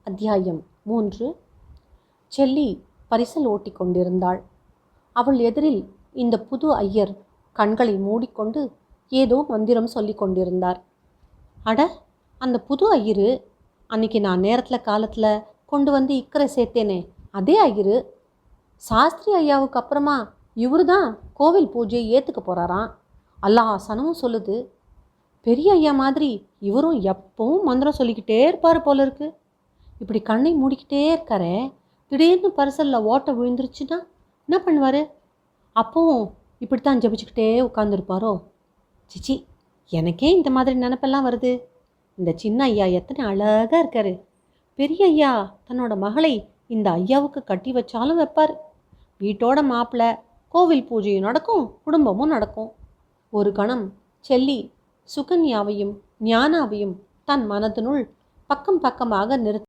அத்தியாயம் 3. செல்லி பரிசல் ஓட்டி கொண்டிருந்தாள். அவள் எதிரில் இந்த புது ஐயர் கண்களை மூடிக்கொண்டு ஏதோ மந்திரம் சொல்லி கொண்டிருந்தார். அட, அந்த புது ஐயரு அன்னைக்கு நான் நேரத்தில் காலத்தில் கொண்டு வந்து இக்கரை சேர்த்தேனே, அதே ஐயரு. சாஸ்திரி ஐயாவுக்கு அப்புறமா இவரு தான் கோவில் பூஜையை ஏற்றுக்க போகிறாராம். அல்லாசனமும் சொல்லுது. பெரிய ஐயா மாதிரி இவரும் எப்பவும் மந்திரம் சொல்லிக்கிட்டே இருப்பார் போல இருக்கு. இப்படி கண்ணை மூடிக்கிட்டே இருக்காரே, திடீர்னு பரிசலில் ஓட்டை விழுந்துருச்சுன்னா என்ன பண்ணுவார்? அப்பவும் இப்படித்தான் ஜபிச்சுக்கிட்டே உட்காந்துருப்பாரோ? சிச்சி, எனக்கே இந்த மாதிரி நினப்பெல்லாம் வருது. இந்த சின்ன ஐயா எத்தனை அழகாக இருக்காரு. பெரிய ஐயா தன்னோட மகளை இந்த ஐயாவுக்கு கட்டி வச்சாலும் வைப்பார். வீட்டோட மாப்பிள்ளை, கோவில் பூஜையும் நடக்கும், குடும்பமும் நடக்கும். ஒரு கணம் செல்லி சுகன்யாவையும் ஞானாவையும் தன் மனதினுள் பக்கம் பக்கமாக நிறுத்தி